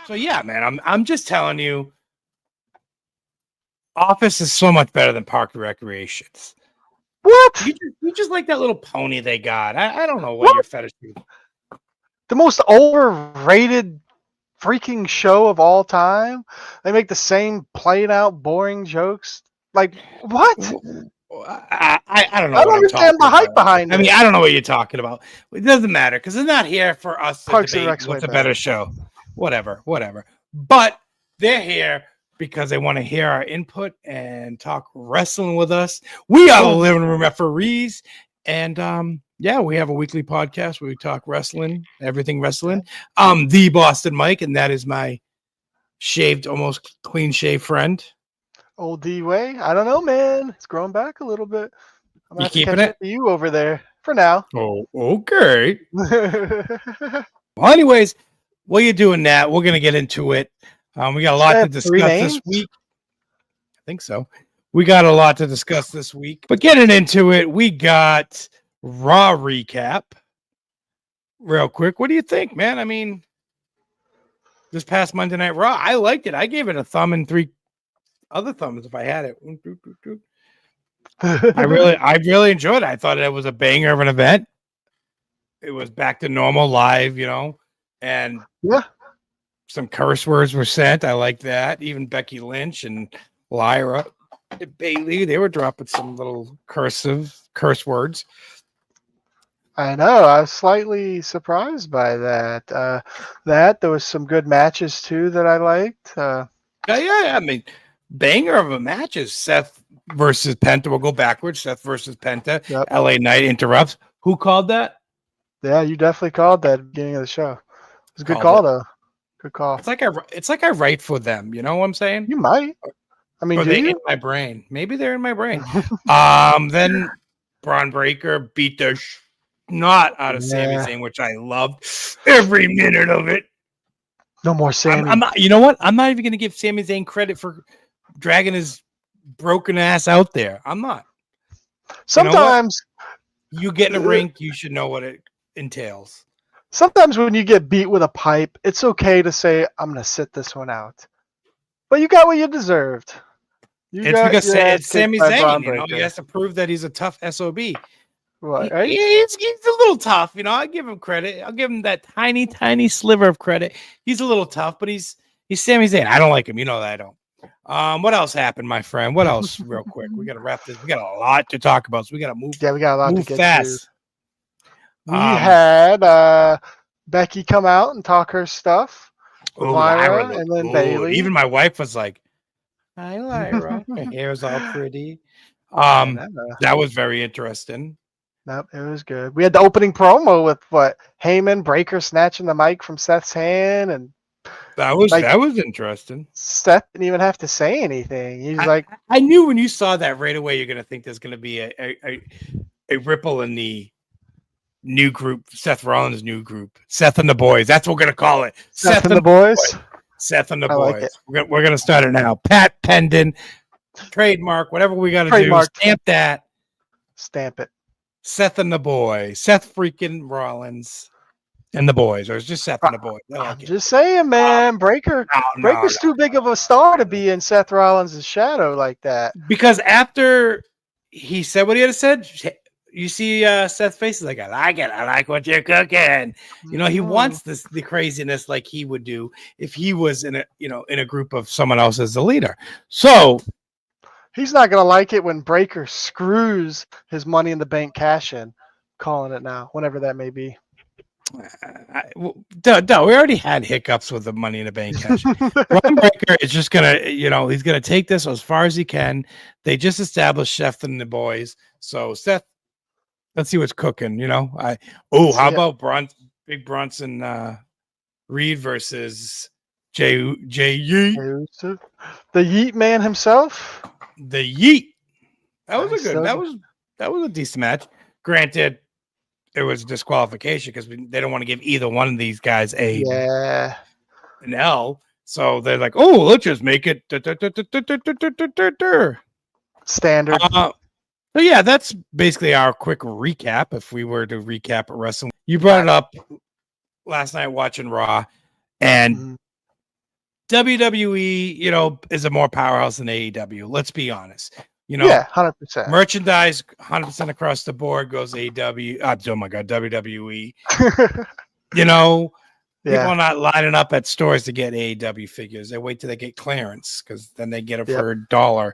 So yeah, man, I'm just telling you, Office is so much better than Park and Recreations. What? You just like that little pony they got. I don't know what What? your fetish is. The most overrated freaking show of all time. They make the same played out, boring jokes. Like what? I don't know I don't what I'm understand talking the hype about. behind I it. mean, I don't know what you're talking about. It doesn't matter because they're not here for us to Parks and debate Rec's way what's a better. better show. Whatever. But they're here because they want to hear our input and talk wrestling with us. We are the living room referees, and yeah, we have a weekly podcast where we talk wrestling, everything wrestling. The Boston Mike, and that is my shaved, almost clean shaved friend. Old D way. I don't know, man. It's growing back a little bit. I'm gonna You have to keeping catch it? up to you over there for now. Oh, okay. Well, anyways, while you're doing that, we're gonna get into it. We got a lot to discuss this week. I think so. We got a lot to discuss this week. But getting into it, we got Raw recap. Real quick, what do you think, man? I mean, this past Monday Night Raw, I liked it. I gave it a thumb and 3 other thumbs if I had it. I really enjoyed it. I thought it was a banger of an event. It was back to normal live, and yeah, some curse words were sent. I like that. Even Becky Lynch and Lyra and Bailey, they were dropping some little curse words. I know. I was slightly surprised by that. There was some good matches too that I liked. Yeah. I mean, banger of a match is Seth versus Penta. We'll go backwards. Seth versus Penta. Yep. LA Knight interrupts. Who called that? Yeah, you definitely called that at the beginning of the show. It was a good call, though. Good call. It's like I write for them. You know what I'm saying? You might. I mean, or do they you? in my brain? Maybe they're in my brain. Then Braun Breaker beat the snot out of Sami Zayn, which I loved every minute of it. No more Sami. I'm not, you know what? I'm not even going to give Sami Zayn credit for dragging his broken ass out there. I'm not. Sometimes you get in a ring, you should know what it entails. Sometimes when you get beat with a pipe, it's okay to say, I'm going to sit this one out. But you got what you deserved. It's because it's Sami Zayn. He has to prove that he's a tough SOB. Right? He's a little tough. I'll give him credit. I'll give him that tiny, tiny sliver of credit. He's a little tough, but he's Sami Zayn. I don't like him. You know that I don't. What else happened, my friend? What else, real quick? We got to wrap this. We got a lot to talk about, so we got to move. Yeah, we got a lot to get fast. to. We had Becky come out and talk her stuff with Lyra and then Bailey. Even my wife was like, "Hi, Lyra. Her hair's all pretty." That was very interesting. Nope, it was good. We had the opening promo with Heyman, Breaker snatching the mic from Seth's hand, and that was interesting. Seth didn't even have to say anything. He's I knew when you saw that right away, you're gonna think there's gonna be a ripple in the new group, Seth Rollins' new group, Seth and the Boys. That's what we're gonna call it. Seth and the Boys. Seth and the Boys. Like we're gonna start it now. Pat Pendon, trademark, whatever we gotta do. Stamp that. Stamp it. Seth and the Boys. Seth freaking Rollins and the Boys, or it's just Seth and the Boys. I'm just saying, man. Breaker's too big of a star to be in Seth Rollins' shadow like that. Because after he said what he had said, you see Seth's face is like, I like it. I like what you're cooking. He wants the craziness like he would do if he was in a group of someone else as the leader. So he's not gonna like it when Breaker screws his Money in the Bank cash in. Calling it now, whenever that may be. We already had hiccups with the Money in the Bank cash. Braun Breaker is just gonna, he's gonna take this as far as he can. They just established Seth and the Boys, so Seth. Let's see what's cooking, how about Big Bronson Reed versus Jay Yeet? The Yeet man himself? The Yeet. That was that was a decent match. Granted, there was disqualification because they don't want to give either one of these guys an L. So they're like, oh, let's just make it standard. So yeah, that's basically our quick recap. If we were to recap wrestling, you brought it up last night watching Raw, and WWE, you know, is a more powerhouse than AEW. Let's be honest. You know, yeah, 100%. Merchandise 100% across the board goes AEW. Oh my God, WWE. You know, people are not lining up at stores to get AEW figures. They wait till they get clearance because then they get it for $1.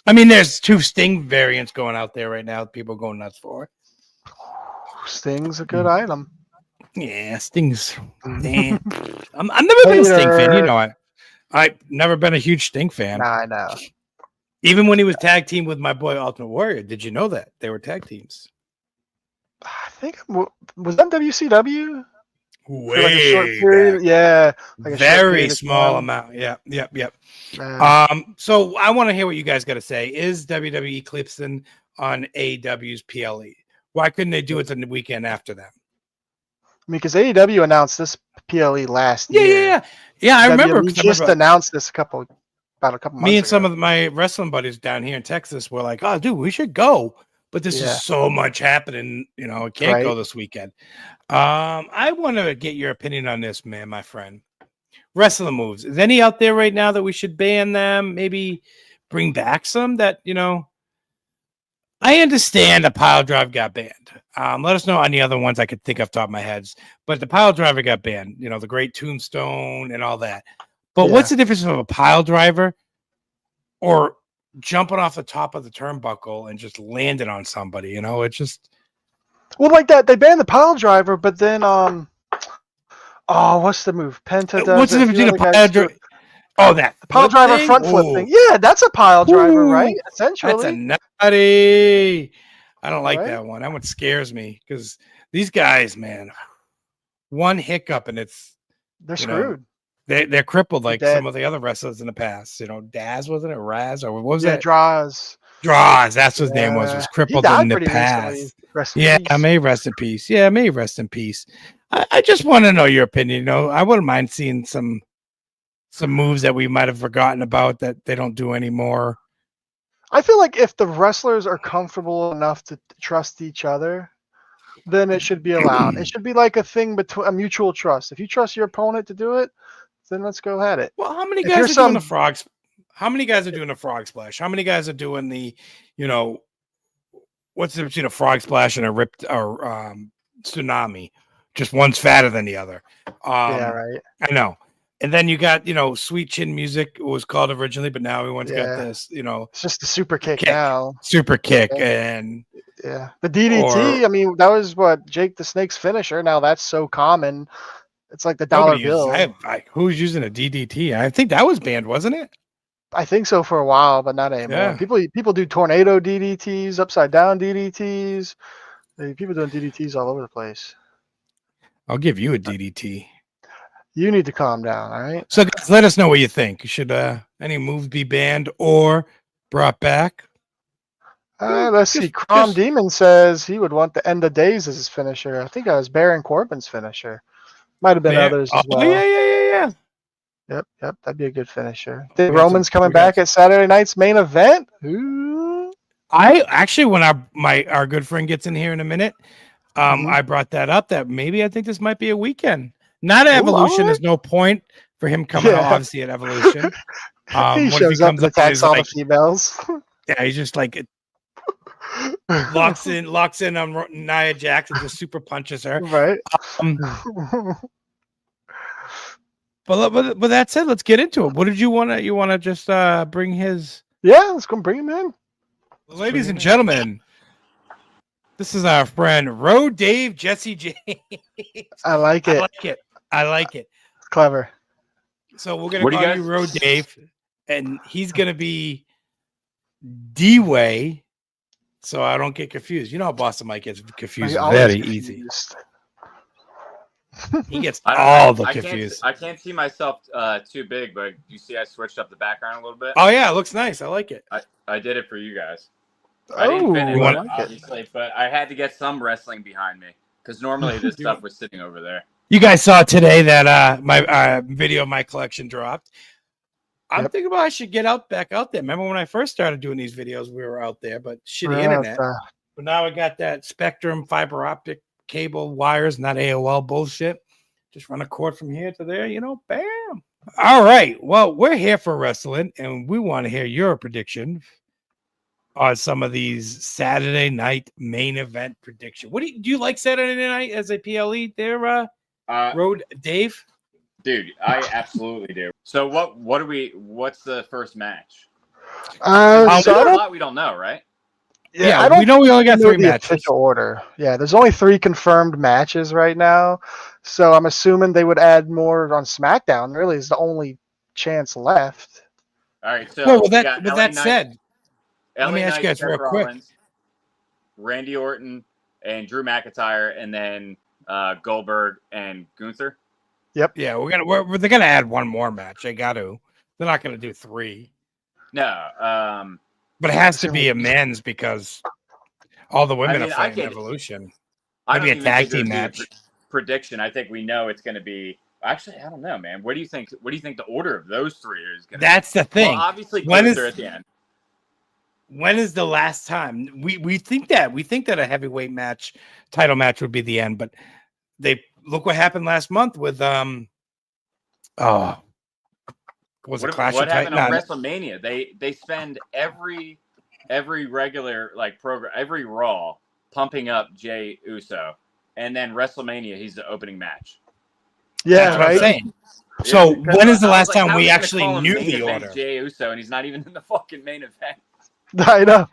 I mean, there's 2 Sting variants going out there right now. People going nuts for. Sting's a good item. Yeah, Sting's. Damn. I've never been a Sting fan. You know, I've never been a huge Sting fan. Nah, I know. Even when he was tag team with my boy Ultimate Warrior, did you know that they were tag teams? I think was that WCW? Way for like a short period, back. Yeah, like a very small amount. Yep. So I want to hear what you guys got to say. Is WWE eclipsing on AEW's PLE? Why couldn't they do it the weekend after them? I mean, because AEW announced this PLE last year. Yeah. I remember. We just announced this about a couple months ago. Me and some of my wrestling buddies down here in Texas were like, "Oh, dude, we should go." But this is so much happening, you know, it can't go this weekend. I want to get your opinion on this, man, my friend. Wrestling moves. Is any out there right now that we should ban them? Maybe bring back some that, you know, I understand the pile drive got banned. Let us know any other ones I could think off the top of my head. But the pile driver got banned, you know, the Great Tombstone and all that. But what's the difference of a pile driver or jumping off the top of the turnbuckle and just landing on somebody? You know, it's just. Well, like that, they banned the pile driver, but then, what's the move? Penta does. What's the difference between a pile driver? Oh, that the pile driver thing? front flip thing. Yeah, that's a pile driver, right? Essentially. That's a nutty. I don't like that one. That one scares me because these guys, man, one hiccup and they're screwed. They're crippled like some of the other wrestlers in the past. You know, Daz, wasn't it? Raz, or what was that? Draws. That's what his name was crippled in the past. May rest in peace. Yeah, may rest in peace. I just want to know your opinion. You know, I wouldn't mind seeing some moves that we might have forgotten about that they don't do anymore. I feel like if the wrestlers are comfortable enough to trust each other, then it should be allowed. It should be like a thing between a mutual trust. If you trust your opponent to do it, then let's go at it. Well, how many guys are doing the frogs? How many guys are doing a frog splash? How many guys are doing the, you know, what's the difference between a frog splash and a ripped or tsunami? Just one's fatter than the other. Yeah, right. I know. And then you got, you know, Sweet Chin Music was called originally, but now everyone's got this, you know. It's just the super kick now. Super kick. And the DDT, I mean, that was what Jake the Snake's finisher. Now that's so common. It's like the dollar bill. Who's using a DDT? I think that was banned, wasn't it? I think so for a while, but not anymore. Yeah. People do tornado DDTs, upside down DDTs. People doing DDTs all over the place. I'll give you a DDT. You need to calm down, all right? So guys, let us know what you think. Should any moves be banned or brought back? Let's see. Crom Demon says he would want the End of Days as his finisher. I think that was Baron Corbin's finisher. Might have been others as well. Yeah. Yep. That'd be a good finisher. The Roman's coming back at Saturday night's main event. Ooh. I actually, when our good friend gets in here in a minute, I brought that up that maybe I think this might be a weekend. Not at Evolution. There's no point for him coming out, obviously, at Evolution. He shows up and attacks all the females. Yeah, he's just like locks in on Nia Jax and just super punches her. Right. But that said, let's get into it. What did you want to? You want to just bring his? Yeah, let's go bring him in. Ladies and gentlemen, this is our friend Road Dave Jesse James. I like it. I like it. Clever. So we're gonna call you Road Dave, and he's gonna be D-Way. So I don't get confused. You know how Boston Mike gets confused very easy. He gets all the confused. I can't see myself too big, but you see I switched up the background a little bit. Oh yeah, it looks nice. I like it. I did it for you guys. I didn't finish it, obviously, but I had to get some wrestling behind me because normally this stuff was sitting over there. You guys saw today that my video of my collection dropped. I'm thinking about I should get back out there. Remember when I first started doing these videos, we were out there, but shitty internet. But now I got that Spectrum fiber optic cable wires, not AOL bullshit. Just run a cord from here to there, bam. All right. Well, we're here for wrestling, and we want to hear your prediction on some of these Saturday night main event prediction. Do you like Saturday night as a PLE there, Road Dave? Dude, I absolutely do. So what's the first match? So I don't, we don't know, right? Yeah, we know we only got 3 matches. Official order. Yeah, there's only 3 confirmed matches right now. So I'm assuming they would add more on SmackDown. Really, is the only chance left. All right. So with that said, let me ask you guys real quick. Randy Orton and Drew McIntyre, and then Goldberg and Gunther. Yep. Yeah, they're gonna add one more match. They got to. They're not gonna do 3. No. But it has to be a men's because all the women are fighting Evolution. Maybe a tag team match. Prediction. I think we know it's going to be. Actually, I don't know, man. What do you think? What do you think the order of those 3 is going to be? That's the thing. Well, obviously, Gunther at the end. When is the last time we think that a heavyweight title match would be the end? But look what happened last month with what happened on WrestleMania? They spend every regular program, every Raw pumping up Jey Uso, and then WrestleMania he's the opening match. Yeah, that's what I'm saying. So when is the last time we actually knew the order? Jey Uso, and he's not even in the fucking main event. I know.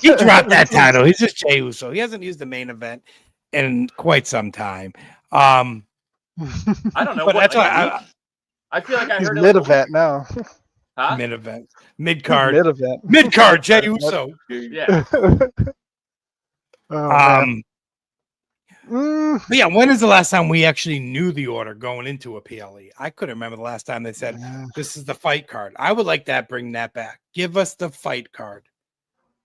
He dropped that title. He's just Jey Uso. He hasn't used the main event in quite some time. I don't know. But that's why I feel like I heard mid event now. Huh? Mid event, mid card, mid card. Jey Uso. Yeah. But yeah, when is the last time we actually knew the order going into a PLE? I couldn't remember the last time they said this is the fight card. I would like that. Bring that back. Give us the fight card.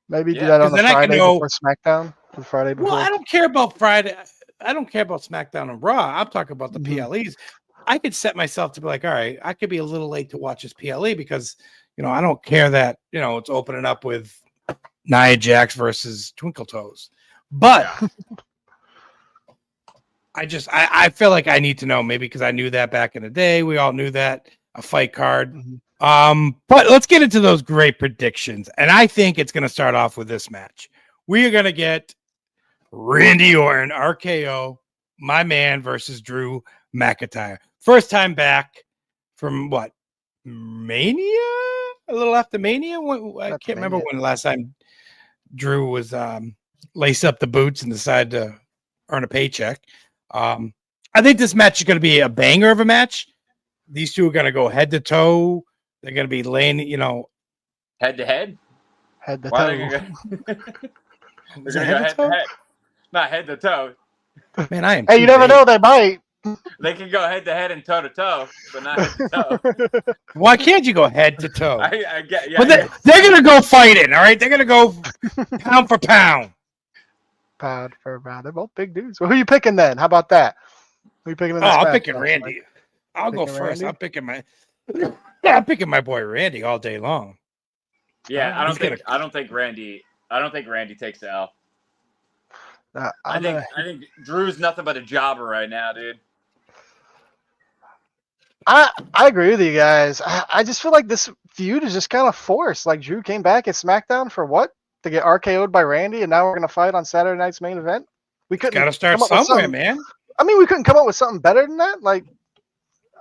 Maybe do that on the Friday before SmackDown. The Friday before. Well, I don't care about Friday. I don't care about SmackDown and Raw. I'm talking about the PLEs. I could set myself to be like, all right, I could be a little late to watch this PLE because, I don't care that, it's opening up with Nia Jax versus Twinkle Toes. But I feel like I need to know, maybe because I knew that back in the day. We all knew that, a fight card. But let's get into those great predictions. And I think it's going to start off with this match. We are going to get Randy Orton, RKO, my man, versus Drew McIntyre. First time back from what? Mania? A little after Mania? I can't remember when the last time Drew was laced up the boots and decided to earn a paycheck. I think this match is going to be a banger of a match. These two are going to go head to toe. They're going to be laying, head to head. Head to toe. They're going to go head to head, not head to toe. Man, I am. Hey, you never know. They might. They can go head to head and toe to toe, but not head to toe. Why can't you go head to toe? I get. Yeah, but they're going to go fighting. All right, they're going to go pound for pound. Pound for pound. They're both big dudes. Well, who are you picking then? How about that? Who are you picking? I'm picking Randy. I'll go first. I'm picking my boy Randy all day long. Yeah, I don't think Randy takes the L. I think Drew's nothing but a jobber right now, dude. I agree with you guys. I just feel like this feud is just kind of forced. Like Drew came back at SmackDown for what? To get RKO'd by Randy, and now we're gonna fight on Saturday night's main event. We couldn't. Got to start somewhere, man. I mean, we couldn't come up with something better than that. Like,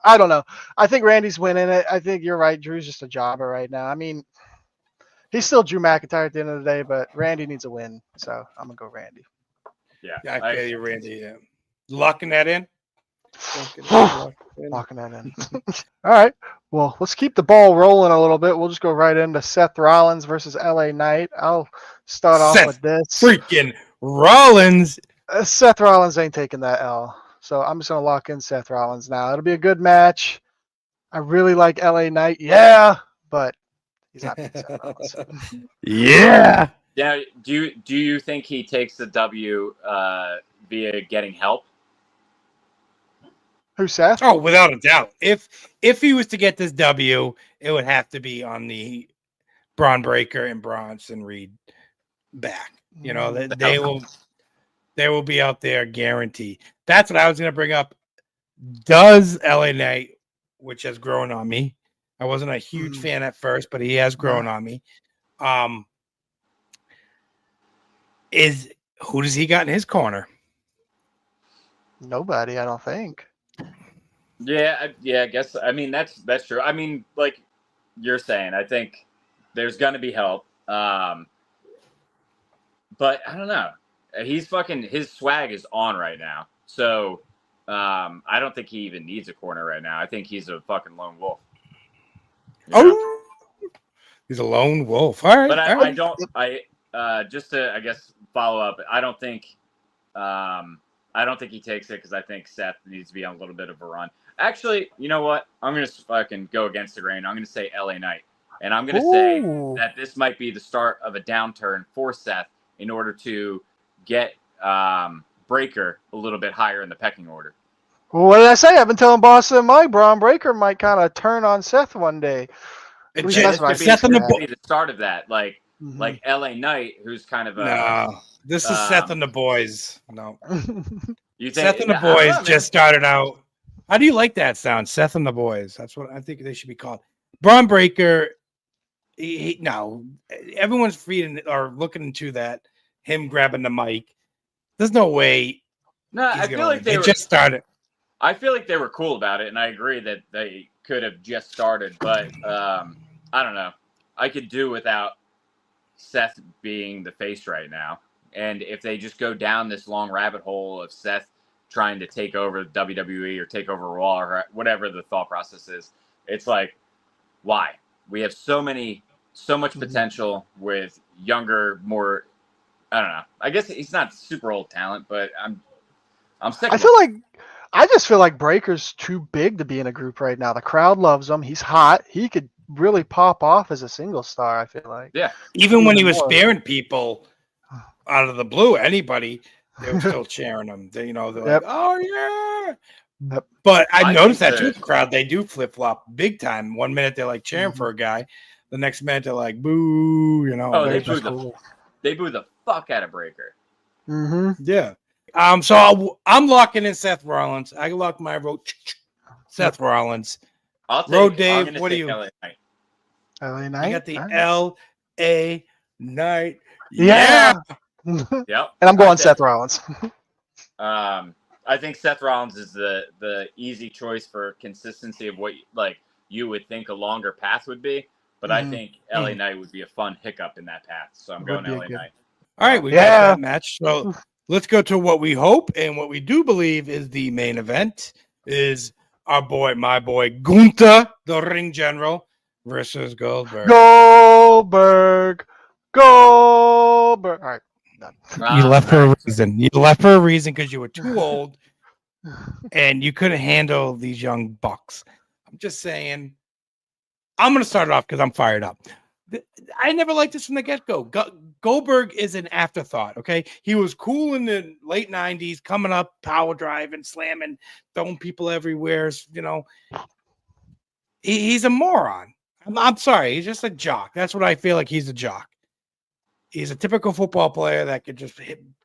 I don't know. I think Randy's winning it. I think you're right. Drew's just a jobber right now. I mean, he's still Drew McIntyre at the end of the day, but Randy needs a win. So I'm gonna go Randy. Yeah, I feel you, Randy. Yeah. Locking that in. Locking that in. All right. Well, let's keep the ball rolling a little bit. We'll just go right into Seth Rollins versus LA Knight. I'll start off with this. Freaking Rollins. Seth Rollins ain't taking that L. So I'm just going to lock in Seth Rollins now. It'll be a good match. I really like LA Knight. Yeah. But he's not beating Seth Rollins. Yeah. Yeah. Do you think he takes the W via getting help? Who, Seth? Oh, without a doubt. If he was to get this W, it would have to be on the Braun Breaker and Bronson Reed back. They will. They will be out there, guaranteed. That's what I was going to bring up. Does LA Knight, which has grown on me. I wasn't a huge fan at first, but he has grown on me. Who does he got in his corner? Nobody, I don't think. Yeah, I guess. I mean, that's true. I mean, like you're saying, I think there's gonna be help. But I don't know. His swag is on right now. So I don't think he even needs a corner right now. I think he's a fucking lone wolf. Oh, he's a lone wolf. All right. But I don't. Just to, I guess, follow up. I don't think he takes it because I think Seth needs to be on a little bit of a run. Actually, you know what? I'm gonna fucking go against the grain. I'm gonna say LA Knight, and I'm gonna say that this might be the start of a downturn for Seth in order to get Breaker a little bit higher in the pecking order. Well, what did I say? I've been telling Boston Mike Braun Breaker might kind of turn on Seth one day. This could be the start of that, like LA Knight, who's kind of this is Seth and the boys. No, you think Seth and the boys just started out. How do you like that sound, Seth and the boys? That's what I think they should be called. Braun Breaker. No, everyone's feeding or looking into that. Him grabbing the mic. There's no way. No, I feel like they just started. I feel like they were cool about it, and I agree that they could have just started, but I don't know. I could do without Seth being the face right now. And if they just go down this long rabbit hole of Seth trying to take over WWE or take over Raw or whatever the thought process is, it's like, why? We have so much potential with younger, more, I don't know. I guess he's not super old talent, but I'm sick of I just feel like Breaker's too big to be in a group right now. The crowd loves him. He's hot. He could really pop off as a single star, I feel like. Yeah. Even when he was sparing people out of the blue, anybody, they were still cheering him. They're like, oh, yeah. Yep. But I noticed that too. The crowd, they do flip-flop big time. 1 minute they're like cheering for a guy. The next minute they're like, boo, Oh, they boo the fuck out of Breaker. Yeah. So I'm locking in Seth Rollins. I lock my vote. Seth Rollins. Road Dave, what do you? LA Knight. I got the LA Knight. Yeah. Yep. And I'm going Seth Rollins. I think Seth Rollins is the easy choice for consistency of what you would think a longer path would be. But I think LA Knight would be a fun hiccup in that path. So I'm going LA Knight. All right, we got that match. So let's go to what we hope and what we do believe is the main event is my boy, Gunther, the ring general, versus Goldberg. Goldberg. All right. You left for a reason. You left for a reason because you were too old and you couldn't handle these young bucks. I'm just saying. I'm going to start it off because I'm fired up. I never liked this from the get-go. Goldberg is an afterthought, okay? He was cool in the late 90s, coming up, power driving, slamming, throwing people everywhere, He's a moron. I'm sorry. He's just a jock. That's what I feel like. He's a jock. He's a typical football player that could just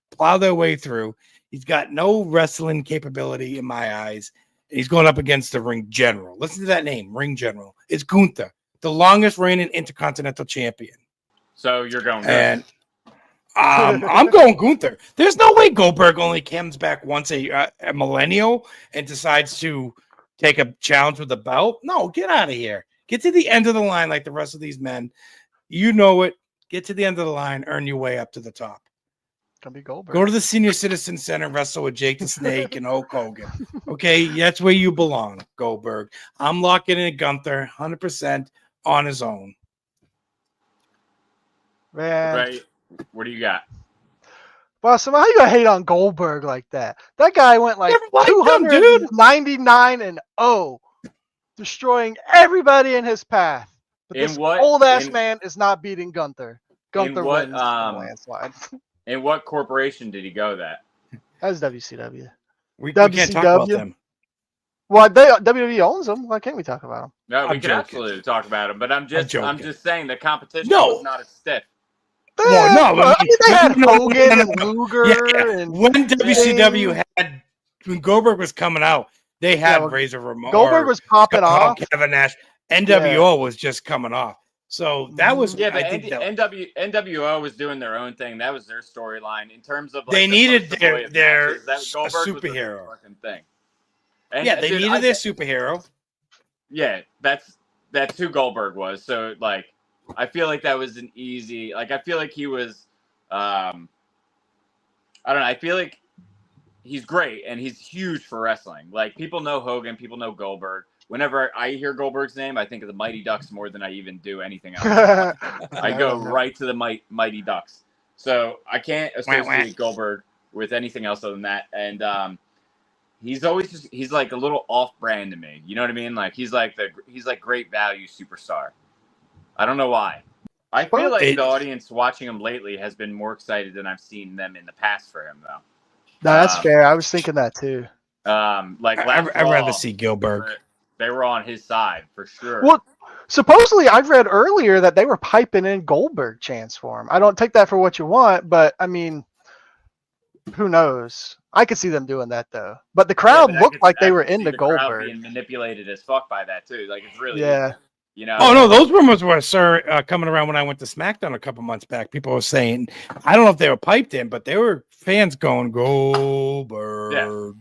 plow their way through. He's got no wrestling capability in my eyes. He's going up against the ring general. Listen to that name, ring general. It's Gunther, the longest reigning intercontinental champion. So you're going and I'm going Gunther. There's no way Goldberg only comes back once a millennial and decides to take a challenge with the belt. No, get out of here. Get to the end of the line like the rest of these men. You know it. Get to the end of the line. Earn your way up to the top. Gonna be Goldberg. Go to the Senior Citizen Center, wrestle with Jake the Snake and Hulk Hogan. Okay, that's where you belong, Goldberg. I'm locking in Gunther 100% on his own. Man. Right. What do you got? Boston, how you gonna hate on Goldberg like that? That guy went like 299-0, destroying everybody in his path. But this old ass man is not beating Gunther. Gunther wins the landslide. In what corporation did he go that? That's WCW. We can't talk about them. Well, WWE owns them. Why can't we talk about them? No, we can absolutely talk about them. But I'm just saying the competition was not as stiff. Well, no, I mean, they had Hogan and no. Luger and when WCW had when Goldberg was coming out, they had Razor Ramon. Goldberg was popping off. Kevin Nash. NWO was just coming off. So that was but NWO was doing their own thing. That was their storyline in terms of like, they needed their Goldberg superhero was fucking thing. And, yeah, they needed their superhero. Yeah, that's who Goldberg was. So like, I feel like that was an easy. Like I feel like he was. I don't know. I feel like he's great and he's huge for wrestling. Like people know Hogan, people know Goldberg. Whenever I hear Goldberg's name, I think of the Mighty Ducks more than I even do anything else. I go right to the Mighty Ducks. So I can't associate Goldberg with anything else other than that. And he's always he's like a little off-brand to me. You know what I mean? Like he's like great value superstar. I don't know why. I feel like the audience watching him lately has been more excited than I've seen them in the past for him, though. No, that's fair. I was thinking that too. Like I'd rather see Gilbert. They were on his side for sure. Well, supposedly I've read earlier that they were piping in Goldberg chants for him. I don't take that for what you want, but I mean, who knows? I could see them doing that though. But the crowd looked like they were into Goldberg. Being manipulated as fuck by that too. Like it's really easy, you know. Oh no, those rumors were coming around when I went to SmackDown a couple months back. People were saying, I don't know if they were piped in, but they were fans going Goldberg,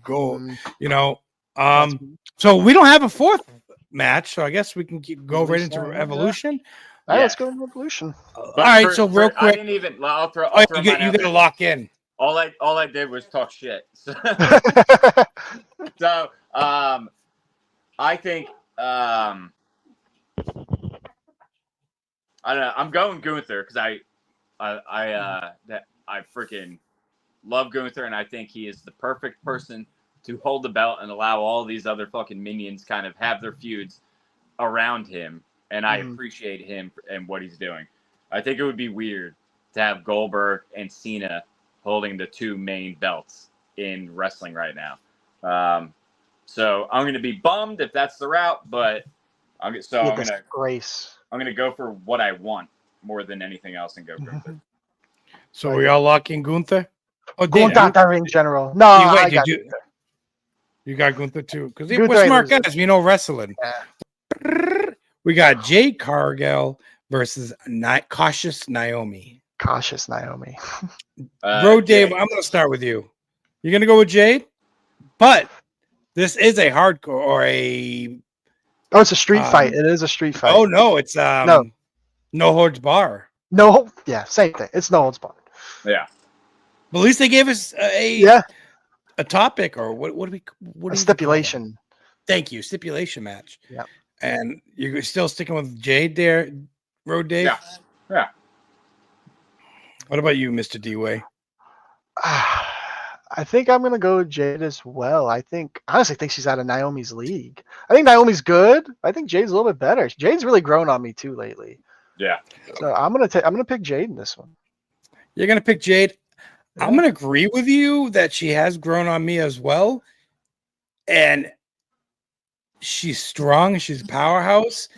you know. So we don't have a fourth match, so I guess we can go right into Evolution. All right, let's go into Evolution. All right, so real quick, I didn't even. I'll throw you got to lock in. All I did was talk shit. So, I think I don't know. I'm going Gunther because I freaking love Gunther, and I think he is the perfect person to hold the belt and allow all these other fucking minions kind of have their feuds around him. And I appreciate him and what he's doing. I think it would be weird to have Goldberg and Cena holding the two main belts in wrestling right now. So I'm going to be bummed if that's the route, but I'm going to go for what I want more than anything else and go Gunther. So we all locking Gunther? Oh, Gunther in general. No, I got Gunther. You got Gunther too, because we're smart guys. We know wrestling. Yeah. We got Jade Cargill versus Cautious Naomi. Cautious Naomi. Bro, Dave, I'm going to start with you. You're going to go with Jade? But this is a hardcore or a... Oh, it's a street fight. It is a street fight. Oh, no. It's no holds bar. Yeah, same thing. It's no holds bar. Yeah. But at least they gave us a topic or what a stipulation. Thank you. Stipulation match. Yeah. And you're still sticking with Jade there, Road Dave? Yeah. What about you, Mr. D-Way? I think I'm going to go with Jade as well. I honestly think she's out of Naomi's league. I think Naomi's good. I think Jade's a little bit better. Jade's really grown on me too lately. Yeah. So I'm going to pick Jade in this one. You're going to pick Jade? Yeah. I'm going to agree with you that she has grown on me as well. And she's strong. She's a powerhouse.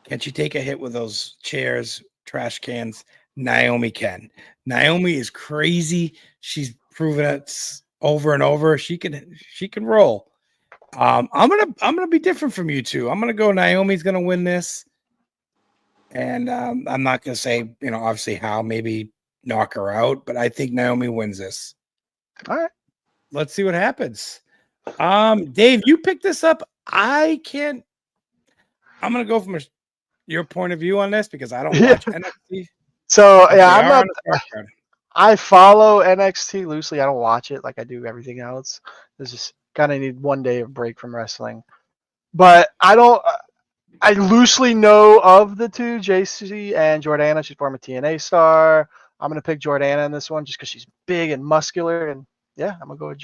Can she take a hit with those chairs, trash cans? Naomi can. Naomi is crazy. She's proven it over and over. She can roll. I'm gonna be different from you two. I'm gonna go Naomi's gonna win this. And I'm not gonna say, obviously how, maybe knock her out, but I think Naomi wins this. All right. Let's see what happens. Dave, you picked this up. I'm gonna go from your point of view on this because I don't watch NXT. So I follow NXT loosely. I don't watch it like I do everything else. There's just kind of need one day of break from wrestling. But I loosely know of the two, JC and Jordana. She's former TNA star. I'm gonna pick Jordana in this one just because she's big and muscular, and I'm gonna go with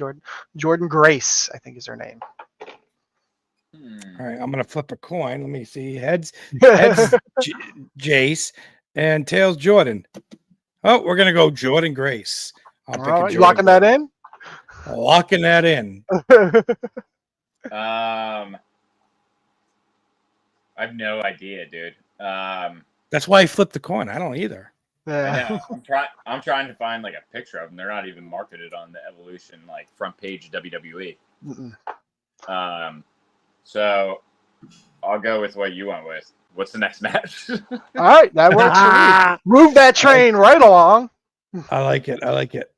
Jordan Grace, I think is her name. All right, I'm gonna flip a coin. Let me see. Heads Jace, and tails Jordan. Oh, we're gonna go Jordan Grace. You locking that in? Locking that in. I have no idea, dude. That's why I flipped the coin. I don't either. Yeah. I'm trying to find like a picture of them. They're not even marketed on the Evolution like front page of WWE. So I'll go with what you went with. What's the next match? All right, that works for me. Move that train right along. I like it. I like it.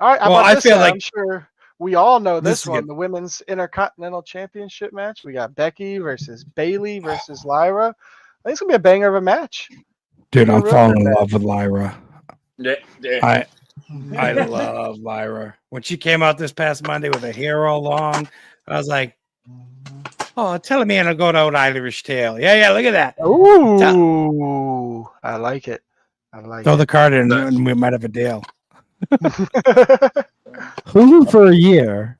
All right, how Well, about I this feel one? like I'm sure we all know this this is one. good. The Women's Intercontinental Championship match. We got Becky versus Bailey versus Lyra. I think it's going to be a banger of a match. Dude, Be a I'm real falling good in match. love with Lyra. Yeah. I love Lyra. When she came out this past Monday with her hair all long, I was like, oh, tell me to go to Irish tail. Yeah, look at that. Ooh, I like it. I like Throw the it. card in and we might have a deal. Hulu for a year,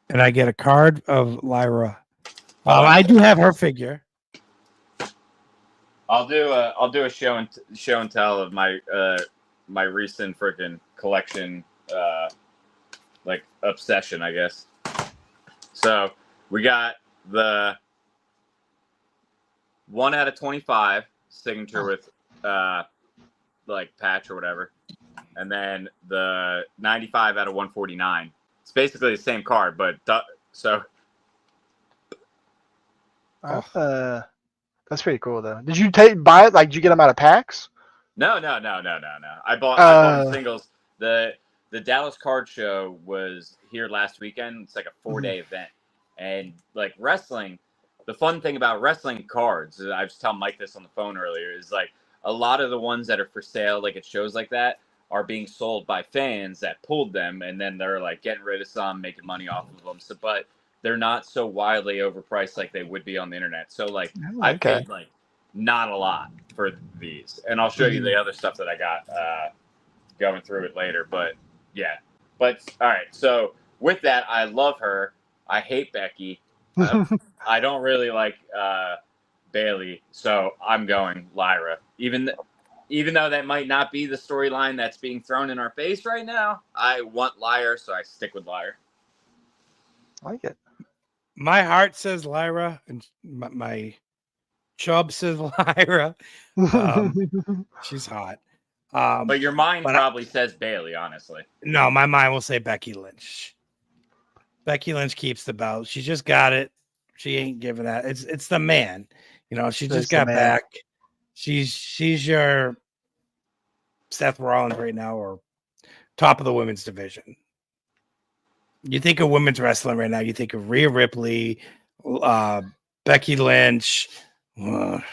and I get a card of Lyra. I do have her figure. I'll do a show and tell of my my recent freaking collection like obsession, I guess. So we got the 1 out of 25 signature with like patch or whatever, and then the 95 out of 149. It's basically the same card, but so. That's pretty cool though. Did you buy it? Like, did you get them out of packs? No. I bought the singles. The Dallas Card Show was here last weekend. It's like a 4-day event, and like wrestling, the fun thing about wrestling cards, I was telling Mike this on the phone earlier, is like a lot of the ones that are for sale, like at shows like that, are being sold by fans that pulled them, and then they're like getting rid of some, making money off of them. So, but they're not so wildly overpriced like they would be on the internet. So, like, I paid like not a lot for these, and I'll show you the other stuff that I got going through it later. But yeah, but all right. So with that, I love her. I hate Becky. I don't really like Bailey, so I'm going Lyra. Even though that might not be the storyline that's being thrown in our face right now, I want Lyra, so I stick with Lyra. I like it. My heart says Lyra, and my chub says Lyra. She's hot. But your mind probably says Bailey, honestly. No, my mind will say Becky Lynch. Becky Lynch keeps the belt. She just got it. She ain't giving that. It's the man. You know, she just got back. She's your Seth Rollins right now, or top of the women's division. You think of women's wrestling right now, you think of Rhea Ripley, Becky Lynch,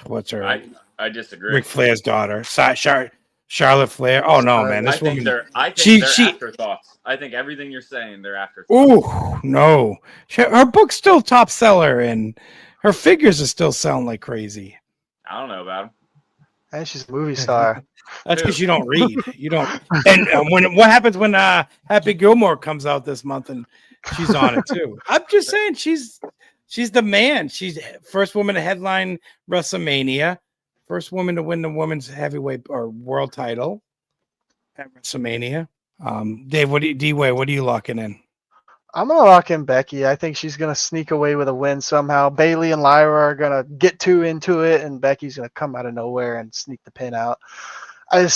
what's her? I disagree. Ric Flair's daughter, Charlotte Flair. Oh no, man, this woman. They're afterthoughts. I think everything you're saying, they're afterthoughts. Oh no, her book's still top seller, and her figures are still selling like crazy. I don't know about them. And she's a movie star. That's because you don't read. You don't. And what happens when Happy Gilmore comes out this month and she's on it too? I'm just saying she's the man. She's first woman to headline WrestleMania, first woman to win the women's heavyweight or world title at WrestleMania. Dave, what are you locking in? I'm gonna lock in Becky. I think she's gonna sneak away with a win somehow. Bailey and Lyra are gonna get too into it, and Becky's gonna come out of nowhere and sneak the pin out. We're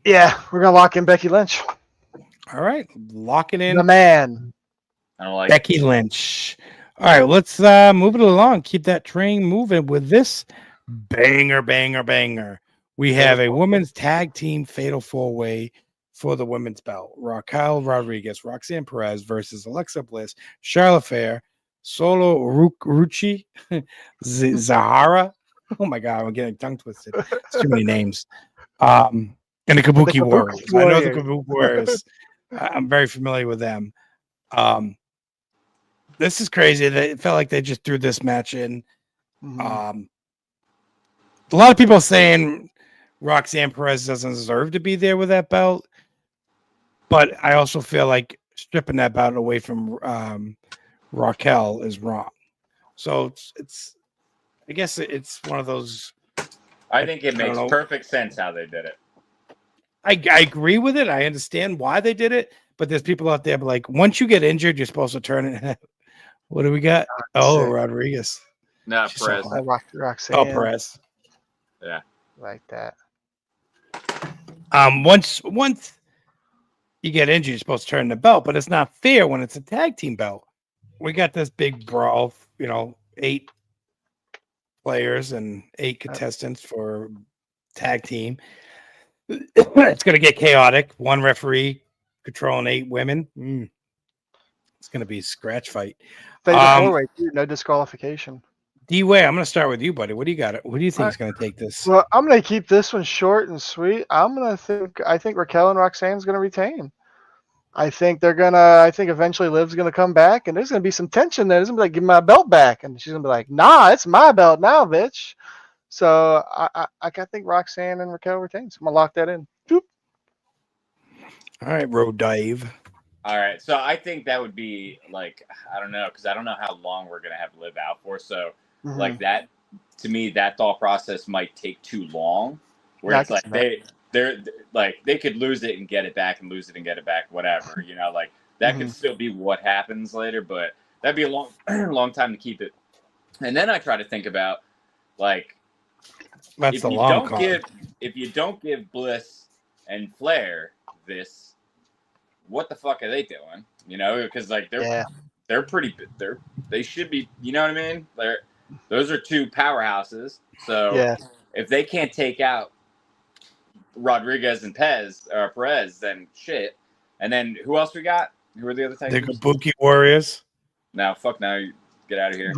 gonna lock in Becky Lynch. All right, lock it in. The man. I don't like Becky Lynch. All right, let's move it along. Keep that train moving with this banger. We have a women's tag team fatal 4-way for the women's belt. Raquel Rodriguez, Roxanne Perez versus Alexa Bliss, Charlotte Flair, Solo Rucci, Zahara. Oh my God, I'm getting tongue twisted. It's too many names. And the Kabuki Warriors. I know the Kabuki Warriors. I'm very familiar with them. This is crazy. It felt like they just threw this match in. A lot of people saying Roxanne Perez doesn't deserve to be there with that belt. But I also feel like stripping that belt away from Raquel is wrong. So I guess it's one of those. I think it makes perfect sense how they did it. I agree with it. I understand why they did it. But there's people out there like, once you get injured, you're supposed to turn it. What do we got? Rodriguez. No, Perez. Roxanne. Oh, Perez. Yeah. Like that. Once you get injured, you're supposed to turn the belt, but it's not fair when it's a tag team belt. We got this big brawl, 8 players and 8 contestants for tag team. It's going to get chaotic. 1 referee controlling 8 women. It's going to be a scratch fight. Fatal 4-way, no disqualification. D-Way, I'm going to start with you, buddy. What do you got? What do you think is going to take this? Well, I'm going to keep this one short and sweet. I think Raquel and Roxanne's going to retain. I think eventually Liv's going to come back, and there's going to be some tension there. There's going to be like, give me my belt back. And she's going to be like, nah, it's my belt now, bitch. So I think Roxanne and Raquel retains. I'm going to lock that in. Boop. All right, Road Dave. All right. So I think that would be like, I don't know, because I don't know how long we're going to have Liv out for. So like that, to me, that thought process might take too long. Where it's like they're like they could lose it and get it back and lose it and get it back, whatever. Like that could still be what happens later, but that'd be a long time to keep it. And then I try to think about like if you don't give Bliss and Flair this, what the fuck are they doing? Because like they're pretty, they should be. You know what I mean? Those are 2 powerhouses. So if they can't take out Rodriguez and Perez, then shit. And then who else we got? Who are the other tag teams? The Kabuki Warriors. Now, you get out of here.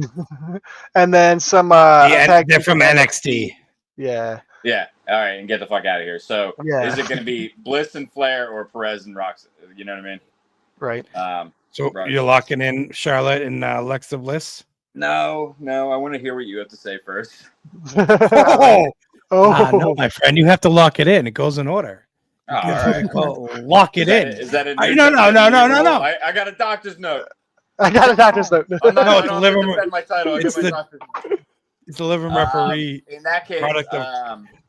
And then some they're from NXT. Yeah. Yeah. All right, and get the fuck out of here. So is it going to be Bliss and Flair or Perez and Roxanne? You know what I mean? Right. So you're locking in Charlotte and Alexa Bliss? No, I want to hear what you have to say first. No, my friend, you have to lock it in. It goes in order. Oh, all right. Lock it in. Is that a no? I got a doctor's note. I got a doctor's note. I'm not going to defend my title. It's the living referee. In that case,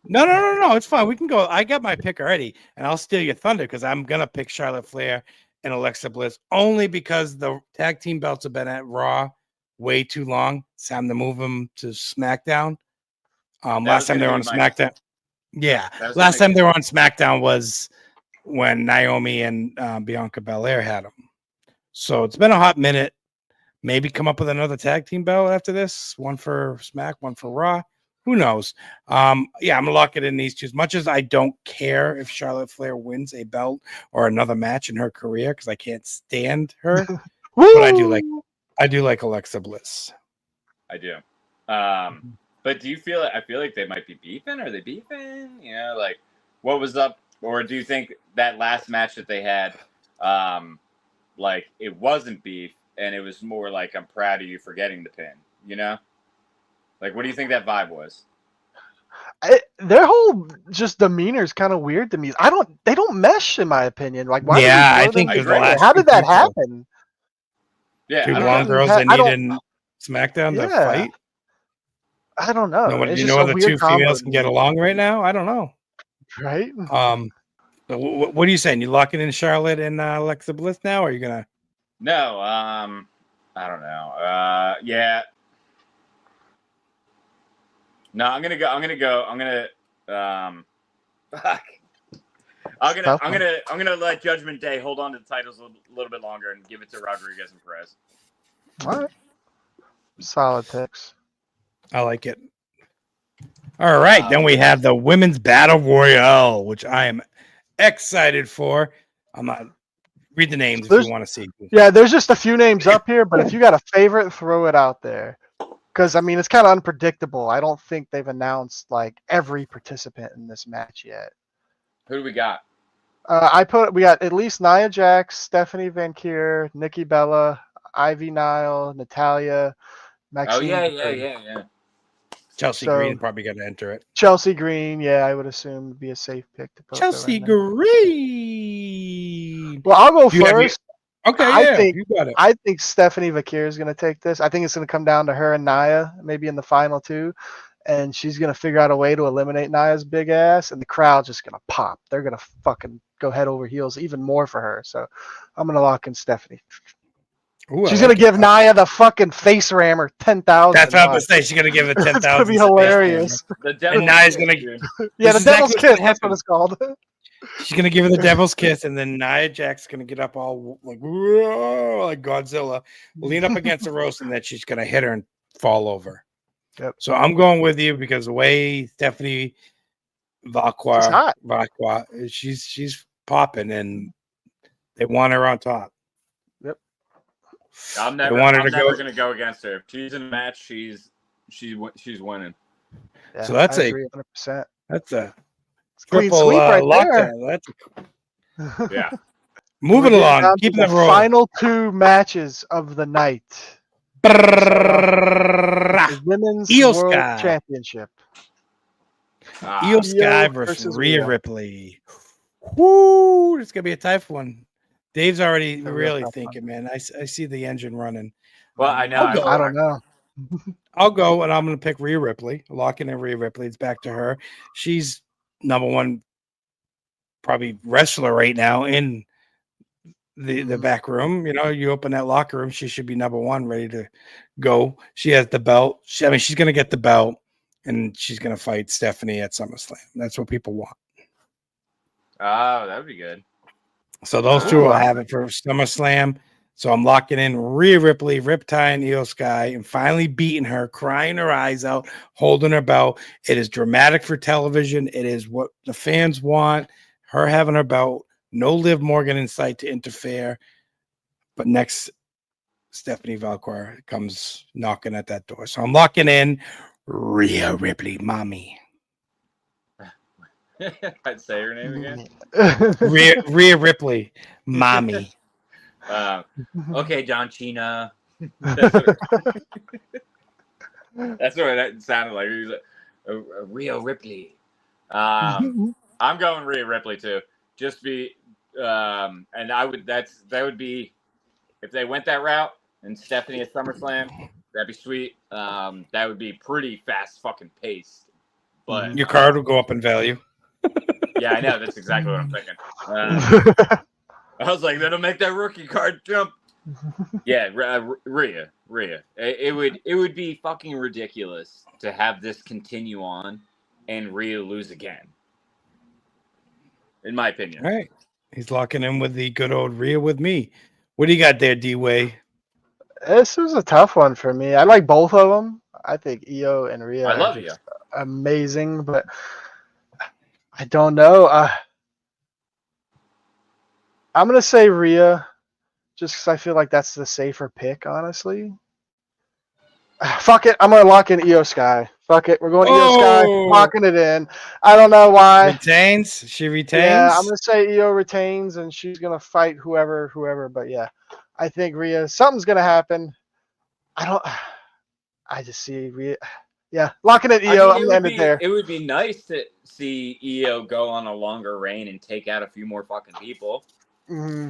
No. It's fine. We can go. I got my pick already, and I'll steal your thunder because I'm gonna pick Charlotte Flair and Alexa Bliss only because the tag team belts have been at Raw way too long. It's time to move them to SmackDown. Last time they were on SmackDown. Yeah. Last time they were on SmackDown was when Naomi and Bianca Belair had them. So it's been a hot minute. Maybe come up with another tag team belt after this. One for Smack, one for Raw. Who knows? I'm going to lock it in these 2. As much as I don't care if Charlotte Flair wins a belt or another match in her career because I can't stand her. But I do like Alexa Bliss. I do. But do you feel I feel like they might be beefing? Are they beefing? Like what was up? Or do you think that last match that they had, like it wasn't beef and it was more like I'm proud of you for getting the pin? Like what do you think that vibe was? Their whole just demeanor is kind of weird to me. They don't mesh in my opinion. Like why? Yeah, I think how did that happen? Yeah, 2 blonde girls they need in SmackDown to fight. I don't know. You know the 2 females can get along right now? I don't know. Right? What are you saying? You locking in Charlotte and Alexa Bliss now, or are you gonna? No, I don't know. Yeah. No, I'm gonna let Judgment Day hold on to the titles a little bit longer and give it to Rodriguez and Perez. All right. Solid picks. I like it. All right, then we have the Women's Battle Royale, which I am excited for. I'm not read the names if you want to see. Yeah, there's just a few names up here, but if you got a favorite, throw it out there. Because I mean, it's kind of unpredictable. I don't think they've announced like every participant in this match yet. Who do we got? We got at least Nia Jax, Stephanie Van Kier, Nikki Bella, Ivy Nile, Natalia, Maxine. Yeah. Chelsea Green probably going to enter it. Chelsea Green, yeah, I would assume would be a safe pick to put. Chelsea Green. Well, I'll go first. Okay, I think Stephanie Vakir is going to take this. I think it's going to come down to her and Nia, maybe in the final 2, and she's going to figure out a way to eliminate Nia's big ass, and the crowd's just going to pop. They're going to fucking go head over heels even more for her. So I'm going to lock in Stephanie. Ooh, she's going to give Nia the fucking face rammer 10,000. That's what I'm going to say. She's going to give it 10,000. It's going to be hilarious. And Nia's going to. Yeah, the Devil's Kiss. That's what it's called. She's gonna give her the devil's kiss, and then Nia Jax's gonna get up all like, whoa, like Godzilla, lean up against the roast, and then she's gonna hit her and fall over. Yep. So I'm going with you because the way Stephanie Valqua, she's popping, and they want her on top. Yep. I'm never gonna go against her. If she's in a match, she's winning. Yeah, so that's I agree 100%. That's a clean triple sweep right lockdown. there. That's Yeah. moving along, keeping it rolling. Final 2 matches of the night. The Women's Io World Sky. Championship. Io Sky versus Rhea Ripley. Woo! It's gonna be a tough one. Dave's already really thinking, man. I see the engine running. Well, I know. I don't know. I'll go, and I'm going to pick Rhea Ripley. Locking in Rhea Ripley. It's back to her. She's number one, probably wrestler right now in the back room. You know, you open that locker room, she should be number one, ready to go. She has the belt. She's going to get the belt, and she's going to fight Stephanie at SummerSlam. That's what people want. Oh, that would be good. So those two will have it for SummerSlam. So I'm locking in Rhea Ripley, Riptide, and Io Sky, and finally beating her, crying her eyes out, holding her belt. It is dramatic for television. It is what the fans want. Her having her belt. No Liv Morgan in sight to interfere. But next, Stephanie Valqua comes knocking at that door. So I'm locking in Rhea Ripley, mommy. I'd say her name again. Rhea Ripley, mommy. Okay, John Cena. That's what it sounded like. He was like, Rhea Ripley. I'm going Rhea Ripley too. Just be, and that would be if they went that route and Stephanie at SummerSlam, that'd be sweet. That would be pretty fast fucking paced. But your card will go up in value. Yeah, I know. That's exactly what I'm thinking. I was like, that'll make that rookie card jump. Yeah, Rhea. It would be fucking ridiculous to have this continue on and Rhea lose again. In my opinion. All right. He's locking in with the good old Rhea with me. What do you got there, D-Way? This was a tough one for me. I like both of them. I think Io and Rhea are just amazing, but I don't know. I'm going to say Rhea just because I feel like that's the safer pick, honestly. Fuck it. I'm going to lock in Io Sky. Fuck it. We're going Io Sky. Locking it in. I don't know why. Retains? She retains? Yeah, I'm going to say Io retains, and she's going to fight whoever. But yeah, I think Rhea, something's going to happen. I just see Rhea. Yeah, locking it, Io. I'm ending there. It would be nice to see Io go on a longer reign and take out a few more fucking people. Mm-hmm.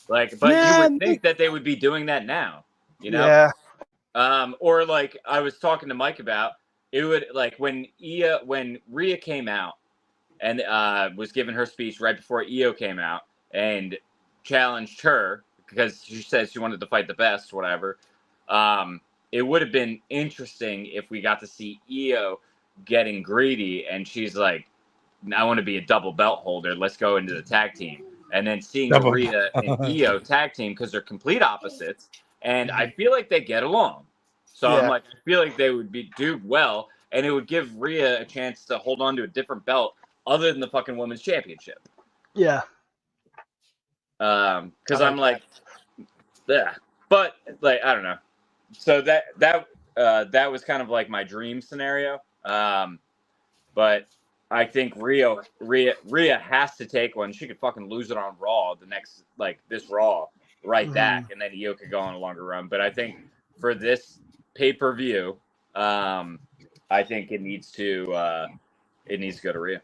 But you would think that they would be doing that now, you know? Yeah. Or like I was talking to Mike about, it would like when Rhea came out and was giving her speech right before Io came out and challenged her because she said she wanted to fight the best, whatever. It would have been interesting if we got to see Io getting greedy and she's like, I want to be a double belt holder. Let's go into the tag team. And then seeing Rhea and Io tag team because they're complete opposites. And I feel like they get along. So I'm like, I feel like they would do well. And it would give Rhea a chance to hold on to a different belt other than the fucking women's championship. Yeah. Because I'm like, yeah. But like, I don't know. So that was kind of like my dream scenario. But I think Rhea has to take one. She could fucking lose it on Raw this Raw back, and then Io could go on a longer run. But I think for this pay-per-view, I think it needs to go to Rhea.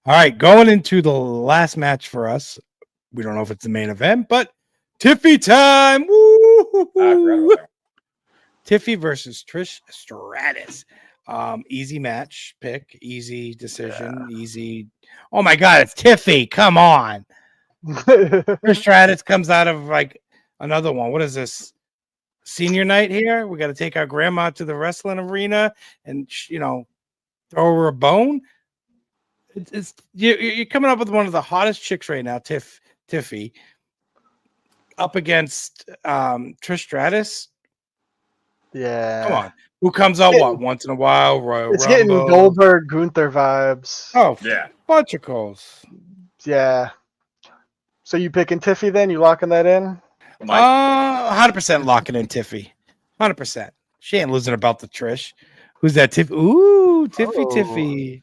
All right, going into the last match for us. We don't know if it's the main event, but Tiffy time. Woo! Tiffy versus Trish Stratus. Easy match pick, easy decision, easy. Oh my God, it's Tiffy. Come on. Trish Stratus comes out of like another one. What is this? Senior night here? We got to take our grandma to the wrestling arena and, throw her a bone. You're coming up with one of the hottest chicks right now, Tiffy, up against Trish Stratus. Yeah. Come on. Who comes out once in a while? Royal It's Rumble. getting Goldberg Gunther vibes. Oh yeah, bunch of calls. Yeah. So you picking Tiffy then? You locking that in? 100% locking in Tiffy. 100%. She ain't losing about the Trish. Who's that? Tiffy? Ooh, Tiffy.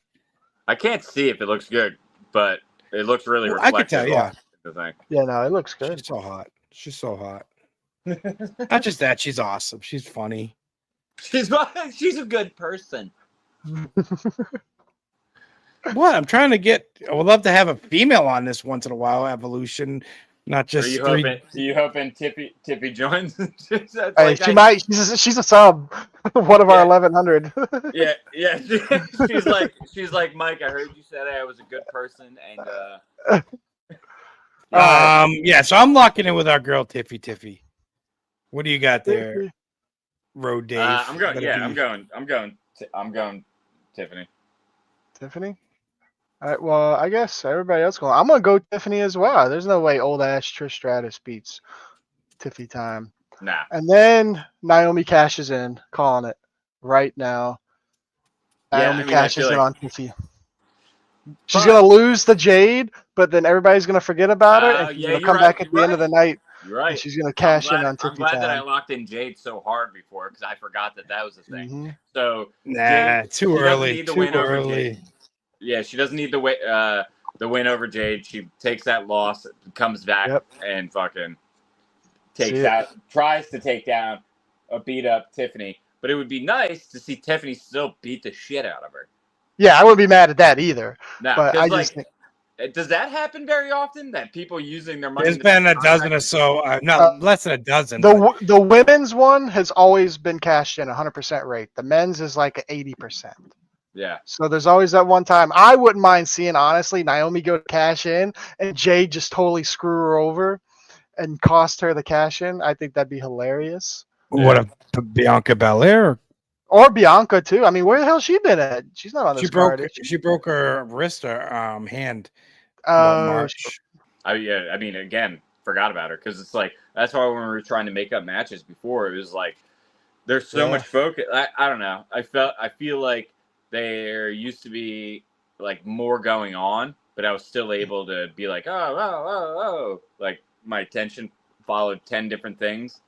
I can't see if it looks good, but it looks really reflective. I can tell, yeah. The thing. Yeah, no, it looks good. She's so hot. She's so hot. Not just that, she's awesome. She's funny. She's a good person. What? I'm trying to get. I would love to have a female on this once in a while. Evolution, not just. Are you hoping Tiffy joins? Hey, she might. She's a sub. One of our 1100. yeah. She's like Mike. I heard you said I was a good person, and yeah. So I'm locking in with our girl Tiffy. What do you got there, Road Dave? I'm going Tiffany. Tiffany. All right. Well, I guess everybody else going. I'm gonna go Tiffany as well. There's no way old ass Trish Stratus beats Tiffy time. Nah. And then Naomi cashes in, calling it right now. Naomi cashes in on Tiffy. She's gonna lose the Jade, but then everybody's gonna forget about her, and she's gonna come back at the end of the night. You're right. And she's gonna cash in on Tiffy. I'm glad that I locked in Jade so hard before because I forgot that was a thing. Mm-hmm. So Jade, too early. Too early. Yeah, she doesn't need the win over Jade. She takes that loss, comes back, and fucking tries to take down a beat up Tiffany. But it would be nice to see Tiffany still beat the shit out of her. Yeah, I wouldn't be mad at that either. No, but I just think. Does that happen very often? That people using their money? There's been a dozen or so, less than a dozen. The women's one has always been cashed in 100% rate. The men's is like 80%. Yeah. So there's always that one time. I wouldn't mind seeing, honestly, Naomi go to cash in and Jade just totally screw her over and cost her the cash in. I think that'd be hilarious. What a Bianca Belair? Or Bianca too. I mean, where the hell she been at? She's not on this card. She broke her wrist or hand. March. I mean, again, forgot about her because it's like that's why when we were trying to make up matches before, it was like there's so much focus. I don't know. I feel like there used to be like more going on, but I was still able to be like, oh, like my attention followed 10 different things.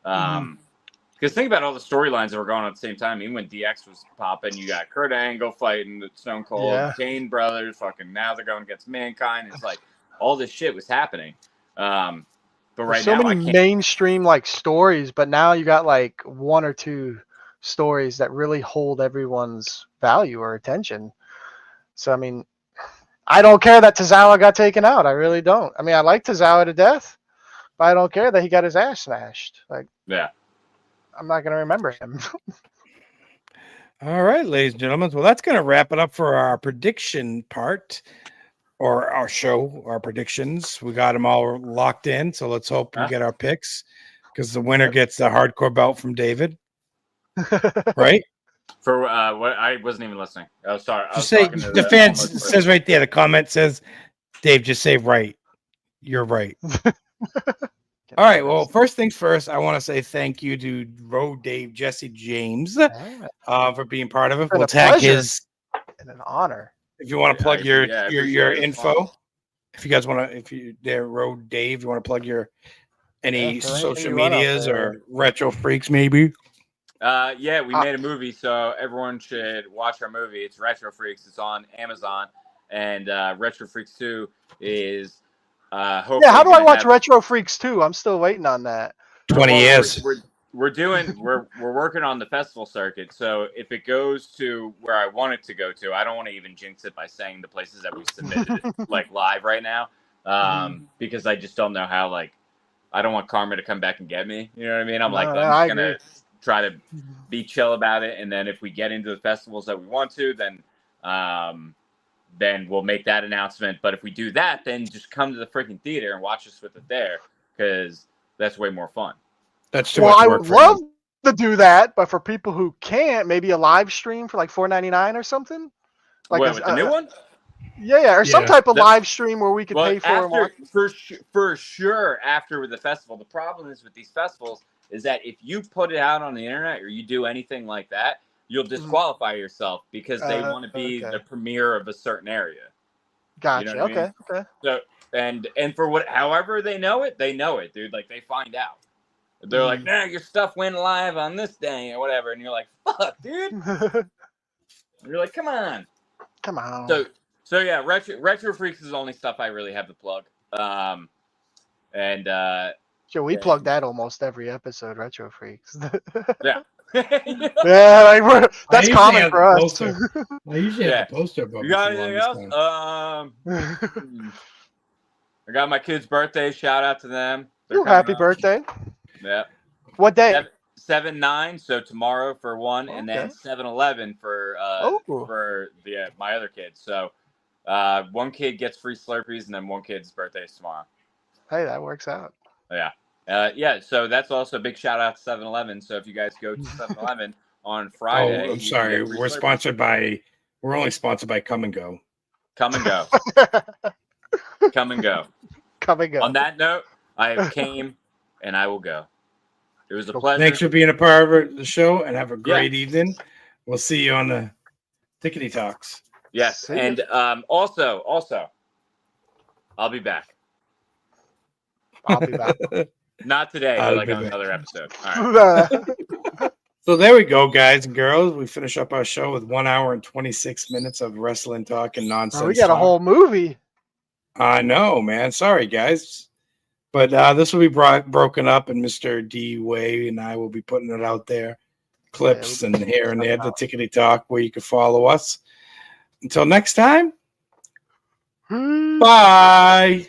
Because think about all the storylines that were going on at the same time. Even when DX was popping, you got Kurt Angle fighting the Stone Cold, Kane brothers, fucking now they're going against Mankind. It's like all this shit was happening. But right so now, many mainstream like stories, but now you got like one or two stories that really hold everyone's value or attention. So I mean, I don't care that Tozawa got taken out. I really don't. I mean, I like Tozawa to death, but I don't care that he got his ass smashed. Like, I'm not going to remember him. All right, ladies and gentlemen. Well, that's going to wrap it up for our prediction part or our show, our predictions. We got them all locked in. So let's hope we get our picks because the winner gets the hardcore belt from David. Right? For what? I wasn't even listening. I was sorry. Just say the fan says right there. The comment says, "Dave, just say right. You're right." All right. Well, first things first, I want to say thank you to Road Dave Jesse James for being part of it. We'll tag his. And an honor. If you want to plug your info, if you guys want to, if you there, Road Dave, you want to plug your any social medias or Retro Freaks, maybe. We made a movie, so everyone should watch our movie. It's Retro Freaks. It's on Amazon, and Retro Freaks 2 is hopefully. Yeah, how do I watch Retro Freaks 2? I'm still waiting on that. 20 years. We're working on the festival circuit, so if it goes to where I want it to go to, I don't want to even jinx it by saying the places that we submitted it, like live right now, because I just don't know how. Like, I don't want karma to come back and get me. You know what I mean? I'm just gonna try to be chill about it, and then if we get into the festivals that we want to, then we'll make that announcement. But if we do that, then just come to the freaking theater and watch us with it there, because that's way more fun. That's too much work. I would love to do that, but for people who can't, maybe a live stream for like $4.99 or something. Like with the new one? Yeah, or some Yeah. type of live stream where we could pay for and watch. For sure after with the festival. The problem is with these festivals is that if you put it out on the internet or you do anything like that, you'll disqualify yourself because they want to be the premier of a certain area. Gotcha. You know what I mean? Okay. So and for however they know it, dude. Like they find out. They're like, nah, your stuff went live on this day or whatever, and you're like, fuck, dude. You're like, come on. So yeah, Retro Freaks is the only stuff I really have to plug. So we plug that almost every episode, Retro Freaks. Yeah. Yeah, like that's common for us. I usually have a poster above. You got anything else? I got my kid's birthday. Shout out to them. Happy birthday. Yeah. What day? 7/9, so tomorrow for one, and then 7/11 for my other kid. So one kid gets free Slurpees, and then one kid's birthday is tomorrow. Hey, that works out. Yeah. So that's also a big shout out to 7-Eleven. So if you guys go to 7-Eleven on Friday, I'm sorry, we're only sponsored by Come and Go. Come and Go. Come and Go. Come and go. On that note, I have came and I will go. It was a pleasure. Thanks for being a part of the show and have a great evening. We'll see you on the Tickety Talks. Yes. And also, I'll be back. I'll be back. Not today, but like on another episode. All right. So there we go, guys and girls. We finish up our show with 1 hour and 26 minutes of wrestling talk and nonsense. We got a whole movie. I know, man. Sorry, guys. But this will be broken up, and Mr. D. Way and I will be putting it out there. Clips and here and there, the Tickety Talk, where you can follow us. Until next time, bye.